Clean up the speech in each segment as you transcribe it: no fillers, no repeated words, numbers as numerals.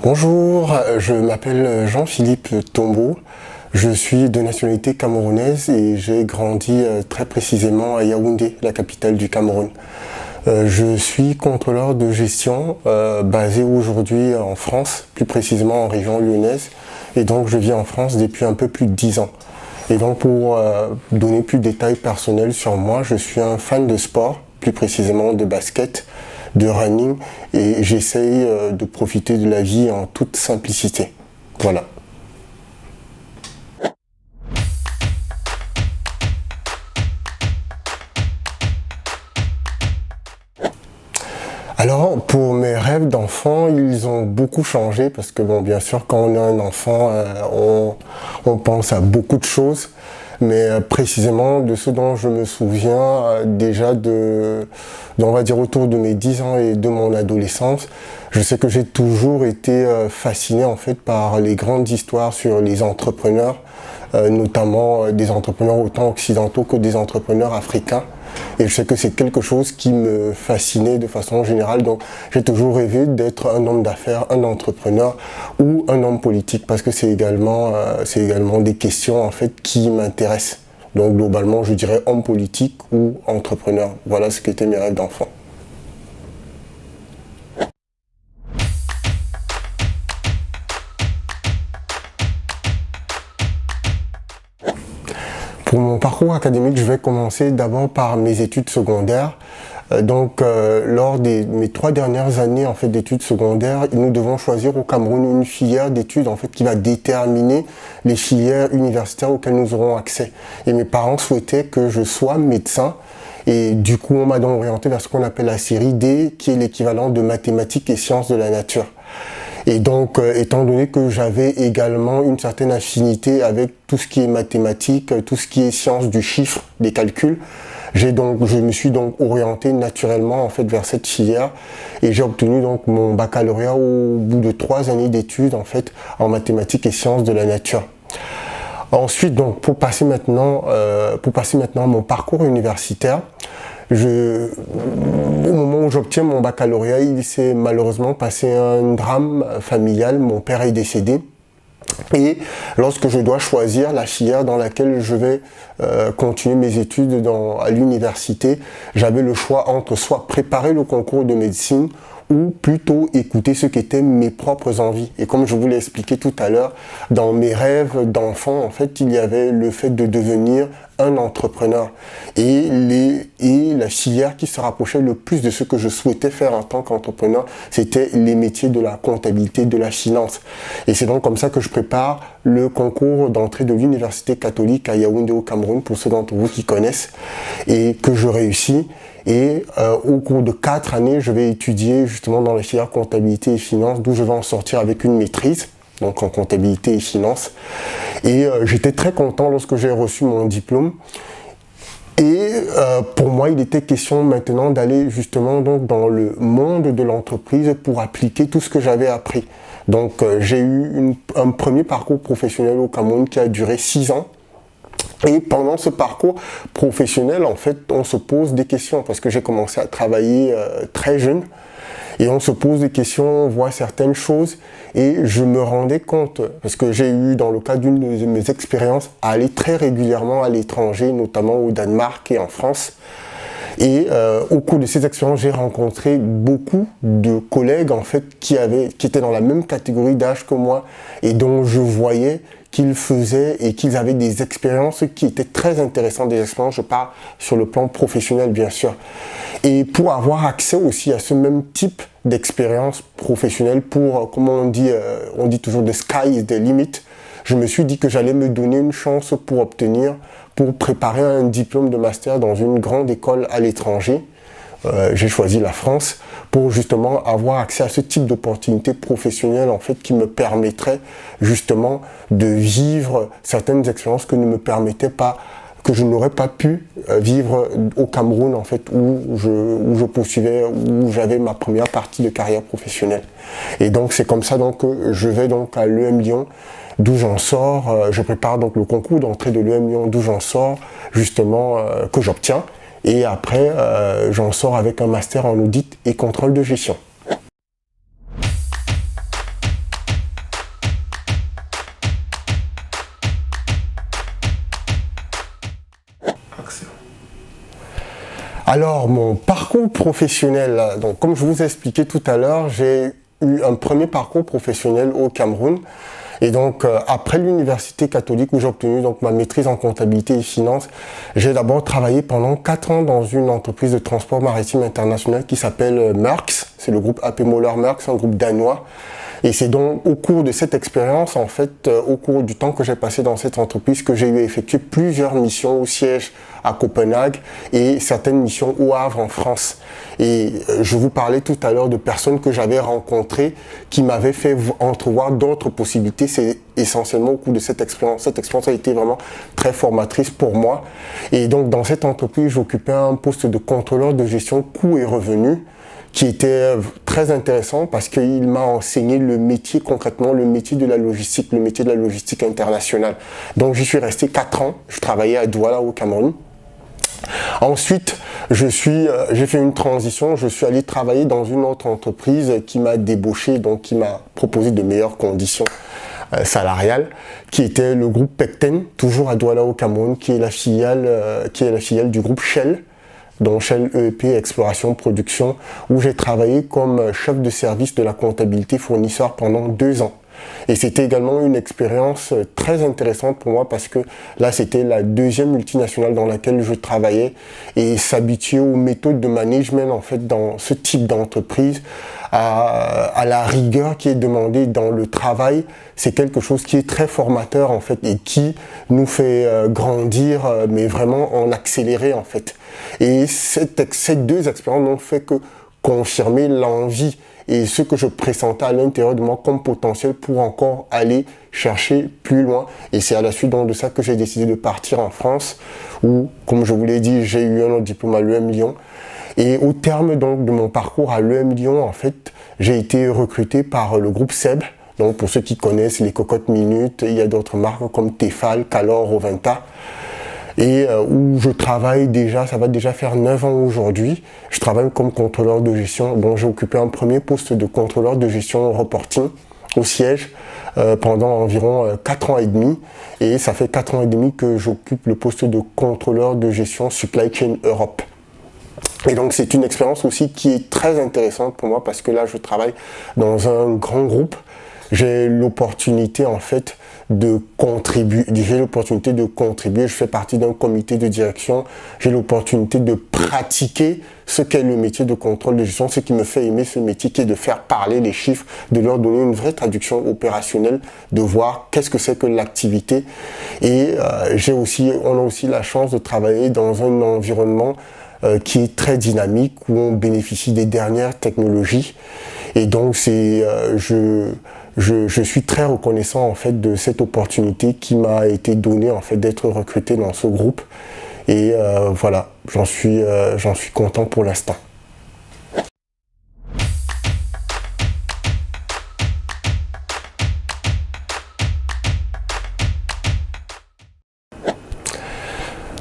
Bonjour, je m'appelle Jean-Philippe Tombeau, je suis de nationalité camerounaise et j'ai grandi très précisément à Yaoundé, la capitale du Cameroun. Je suis contrôleur de gestion basé aujourd'hui en France, plus précisément en région lyonnaise, et donc je vis en France depuis un peu plus de 10 ans. Et donc pour donner plus de détails personnels sur moi, je suis un fan de sport, plus précisément de basket, de running, et j'essaye de profiter de la vie en toute simplicité. Voilà. Alors, pour mes rêves d'enfant, ils ont beaucoup changé parce que, bon, bien sûr, quand on a un enfant, on pense à beaucoup de choses. Mais précisément de ce dont je me souviens déjà on va dire autour de mes 10 ans et de mon adolescence, je sais que j'ai toujours été fasciné en fait par les grandes histoires sur les entrepreneurs, notamment des entrepreneurs autant occidentaux que des entrepreneurs africains. Et je sais que c'est quelque chose qui me fascinait de façon générale. Donc j'ai toujours rêvé d'être un homme d'affaires, un entrepreneur ou un homme politique parce que c'est également des questions en fait qui m'intéressent. Donc globalement, je dirais homme politique ou entrepreneur. Voilà ce qu'étaient mes rêves d'enfant. Pour mon parcours académique, je vais commencer d'abord par mes études secondaires. Lors de mes 3 dernières années en fait d'études secondaires, nous devons choisir au Cameroun une filière d'études en fait qui va déterminer les filières universitaires auxquelles nous aurons accès. Et mes parents souhaitaient que je sois médecin. Et du coup, on m'a donc orienté vers ce qu'on appelle la série D, qui est l'équivalent de mathématiques et sciences de la nature. Et donc, étant donné que j'avais également une certaine affinité avec tout ce qui est mathématiques, tout ce qui est sciences du chiffre, des calculs, je me suis donc orienté naturellement en fait vers cette filière et j'ai obtenu donc mon baccalauréat au bout de 3 années d'études en fait en mathématiques et sciences de la nature. Ensuite, donc, pour passer maintenant à mon parcours universitaire, au moment où j'obtiens mon baccalauréat, il s'est malheureusement passé un drame familial. Mon père est décédé. Et lorsque je dois choisir la filière dans laquelle je vais continuer mes études à l'université, j'avais le choix entre soit préparer le concours de médecine ou plutôt écouter ce qu'étaient mes propres envies. Et comme je vous l'ai expliqué tout à l'heure, dans mes rêves d'enfant, en fait, il y avait le fait de devenir un entrepreneur. Et la filière qui se rapprochait le plus de ce que je souhaitais faire en tant qu'entrepreneur, c'était les métiers de la comptabilité, de la finance. Et c'est donc comme ça que je prépare le concours d'entrée de l'Université catholique à Yaoundé au Cameroun, pour ceux d'entre vous qui connaissent, et que je réussis. Et au cours de 4 années, je vais étudier justement dans la filière comptabilité et finance, d'où je vais en sortir avec une maîtrise, donc en comptabilité et finance. Et j'étais très content lorsque j'ai reçu mon diplôme. Et pour moi, il était question maintenant d'aller justement donc dans le monde de l'entreprise pour appliquer tout ce que j'avais appris. Donc j'ai eu un premier parcours professionnel au Cameroun qui a duré 6 ans. Et pendant ce parcours professionnel, en fait, on se pose des questions parce que j'ai commencé à travailler très jeune et on se pose des questions, on voit certaines choses et je me rendais compte, parce que j'ai eu dans le cadre d'une de mes expériences à aller très régulièrement à l'étranger, notamment au Danemark et en France. Et au cours de ces expériences, j'ai rencontré beaucoup de collègues en fait qui étaient dans la même catégorie d'âge que moi et dont je voyais qu'ils faisaient et qu'ils avaient des expériences qui étaient très intéressantes, des expériences, je parle sur le plan professionnel bien sûr. Et pour avoir accès aussi à ce même type d'expérience professionnelle, comme on dit toujours the sky is the limit, je me suis dit que j'allais me donner une chance pour préparer un diplôme de master dans une grande école à l'étranger. J'ai choisi la France pour justement avoir accès à ce type d'opportunités professionnelles en fait qui me permettraient justement de vivre certaines expériences que je n'aurais pas pu vivre au Cameroun en fait où je poursuivais, où j'avais ma première partie de carrière professionnelle. Et donc c'est comme ça donc que je vais donc à l'EM Lyon, d'où j'en sors, je prépare donc le concours d'entrée de l'EM Lyon, d'où j'en sors justement que j'obtiens. Et après, j'en sors avec un master en audit et contrôle de gestion. Alors, mon parcours professionnel, donc comme je vous ai expliqué tout à l'heure, j'ai eu un premier parcours professionnel au Cameroun. Et donc, après l'université catholique où j'ai obtenu donc ma maîtrise en comptabilité et finance, j'ai d'abord travaillé pendant 4 ans dans une entreprise de transport maritime international qui s'appelle Maersk. C'est le groupe AP Moller Maersk, un groupe danois. Et c'est donc au cours de cette expérience, en fait, au cours du temps que j'ai passé dans cette entreprise, que j'ai eu à effectuer plusieurs missions au siège à Copenhague et certaines missions au Havre en France. Et je vous parlais tout à l'heure de personnes que j'avais rencontrées qui m'avaient fait entrevoir d'autres possibilités. C'est essentiellement au cours de cette expérience. Cette expérience a été vraiment très formatrice pour moi. Et donc dans cette entreprise, j'occupais un poste de contrôleur de gestion coûts et revenus, qui était très intéressant parce qu'il m'a enseigné le métier, concrètement le métier de la logistique internationale. Donc j'y suis resté 4 ans, je travaillais à Douala au Cameroun. Ensuite, j'ai fait une transition, je suis allé travailler dans une autre entreprise qui m'a débauché, donc qui m'a proposé de meilleures conditions salariales, qui était le groupe Pecten, toujours à Douala au Cameroun, qui est la filiale du groupe Shell. Donc Shell EEP Exploration Production, où j'ai travaillé comme chef de service de la comptabilité fournisseur pendant 2 ans. Et c'était également une expérience très intéressante pour moi parce que là c'était la 2e multinationale dans laquelle je travaillais, et s'habituer aux méthodes de management en fait dans ce type d'entreprise, à la rigueur qui est demandée dans le travail, c'est quelque chose qui est très formateur en fait et qui nous fait grandir, mais vraiment en accéléré en fait. Et ces 2 expériences n'ont fait que confirmer l'envie et ce que je pressentais à l'intérieur de moi comme potentiel pour encore aller chercher plus loin. Et c'est à la suite donc de ça que j'ai décidé de partir en France, où, comme je vous l'ai dit, j'ai eu un autre diplôme à l'EM Lyon. Et au terme donc de mon parcours à l'EM Lyon, en fait, j'ai été recruté par le groupe SEB. Donc pour ceux qui connaissent les cocottes minutes, il y a d'autres marques comme Tefal, Calor, Rovinta. Et où je travaille déjà, ça va déjà faire 9 ans aujourd'hui. Je travaille comme contrôleur de gestion. Donc j'ai occupé un premier poste de contrôleur de gestion reporting au siège pendant environ 4 ans et demi. Et ça fait 4 ans et demi que j'occupe le poste de contrôleur de gestion Supply Chain Europe. Et donc c'est une expérience aussi qui est très intéressante pour moi parce que là je travaille dans un grand groupe. J'ai l'opportunité en fait de contribuer, je fais partie d'un comité de direction, j'ai l'opportunité de pratiquer ce qu'est le métier de contrôle de gestion, ce qui me fait aimer ce métier, qui est de faire parler les chiffres, de leur donner une vraie traduction opérationnelle, de voir qu'est-ce que c'est que l'activité. Et on a aussi la chance de travailler dans un environnement qui est très dynamique, où on bénéficie des dernières technologies. Et donc je suis très reconnaissant en fait de cette opportunité qui m'a été donnée en fait d'être recruté dans ce groupe. Et voilà, j'en suis content pour l'instant.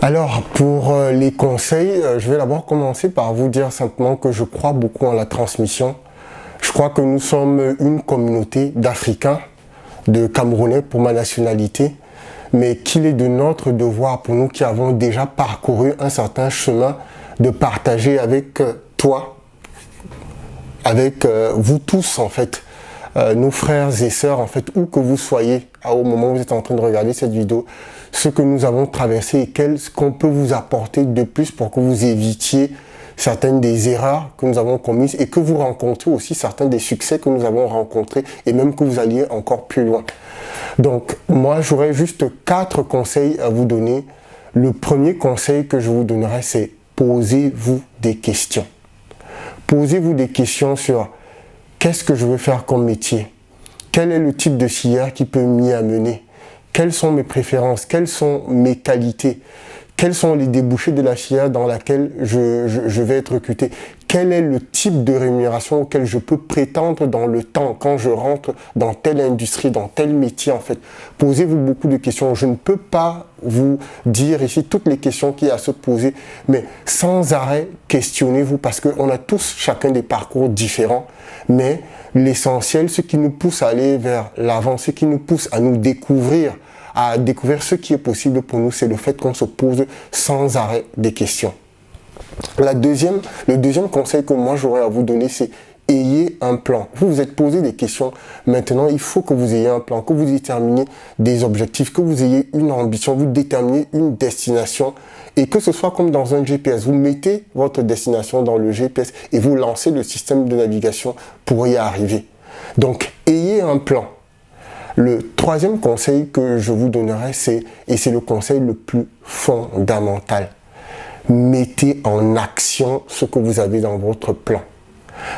Alors, pour les conseils, je vais d'abord commencer par vous dire simplement que je crois beaucoup en la transmission. Je crois que nous sommes une communauté d'Africains, de Camerounais pour ma nationalité, mais qu'il est de notre devoir, pour nous qui avons déjà parcouru un certain chemin, de partager avec toi, avec vous tous en fait, nos frères et sœurs en fait, où que vous soyez au moment où vous êtes en train de regarder cette vidéo, ce que nous avons traversé et ce qu'on peut vous apporter de plus pour que vous évitiez certaines des erreurs que nous avons commises et que vous rencontrez aussi certains des succès que nous avons rencontrés et même que vous alliez encore plus loin. Donc moi j'aurais juste 4 conseils à vous donner. Le premier conseil que je vous donnerai, c'est posez-vous des questions. Posez-vous des questions sur qu'est-ce que je veux faire comme métier? Quel est le type de filière qui peut m'y amener? Quelles sont mes préférences? Quelles sont mes qualités? Quels sont les débouchés de la filière dans laquelle je vais être recruté? Quel est le type de rémunération auquel je peux prétendre dans le temps quand je rentre dans telle industrie, dans tel métier en fait? Posez-vous beaucoup de questions. Je ne peux pas vous dire ici toutes les questions qu'il y a à se poser, mais sans arrêt, questionnez-vous parce qu'on a tous chacun des parcours différents, mais l'essentiel, ce qui nous pousse à aller vers l'avant, ce qui nous pousse à nous découvrir, à découvrir ce qui est possible pour nous, c'est le fait qu'on se pose sans arrêt des questions. Le deuxième conseil que moi j'aurais à vous donner, c'est ayez un plan. Vous vous êtes posé des questions. Maintenant, il faut que vous ayez un plan, que vous déterminiez des objectifs, que vous ayez une ambition, vous déterminiez une destination et que ce soit comme dans un GPS. Vous mettez votre destination dans le GPS et vous lancez le système de navigation pour y arriver. Donc, ayez un plan. Le troisième conseil que je vous donnerai, c'est le conseil le plus fondamental. Mettez en action ce que vous avez dans votre plan.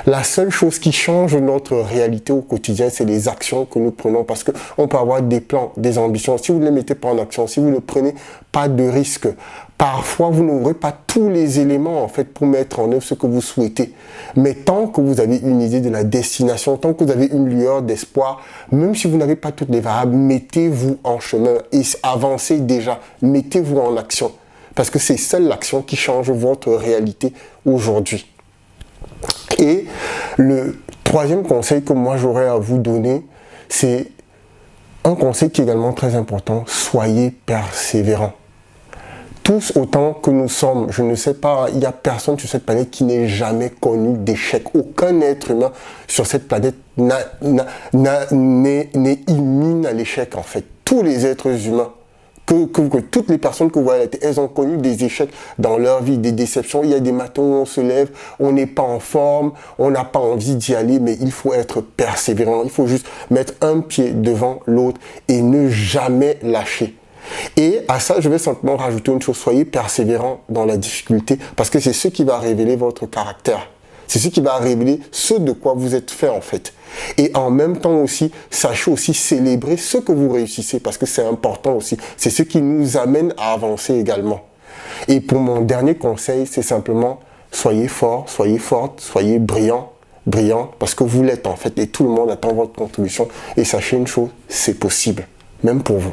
La seule chose qui change notre réalité au quotidien, c'est les actions que nous prenons parce qu'on peut avoir des plans, des ambitions. Si vous ne les mettez pas en action, si vous ne prenez pas de risque, parfois vous n'aurez pas tous les éléments en fait pour mettre en œuvre ce que vous souhaitez. Mais tant que vous avez une idée de la destination, tant que vous avez une lueur d'espoir, même si vous n'avez pas toutes les variables, mettez-vous en chemin et avancez déjà, mettez-vous en action. Parce que c'est seule l'action qui change votre réalité aujourd'hui. Et le troisième conseil que moi j'aurais à vous donner, c'est un conseil qui est également très important. Soyez persévérants. Tous autant que nous sommes, je ne sais pas, il n'y a personne sur cette planète qui n'ait jamais connu d'échec. Aucun être humain sur cette planète n'est immune à l'échec en fait. Tous les êtres humains. Que toutes les personnes que vous voyez, elles ont connu des échecs dans leur vie, des déceptions. Il y a des matins où on se lève, on n'est pas en forme, on n'a pas envie d'y aller, mais il faut être persévérant. Il faut juste mettre un pied devant l'autre et ne jamais lâcher. Et à ça, je vais simplement rajouter une chose. Soyez persévérant dans la difficulté parce que c'est ce qui va révéler votre caractère. C'est ce qui va révéler ce de quoi vous êtes fait en fait. Et en même temps aussi, sachez aussi célébrer ce que vous réussissez parce que c'est important aussi. C'est ce qui nous amène à avancer également. Et pour mon dernier conseil, c'est simplement soyez fort, soyez forte, soyez brillant parce que vous l'êtes en fait et tout le monde attend votre contribution. Et sachez une chose, c'est possible, même pour vous.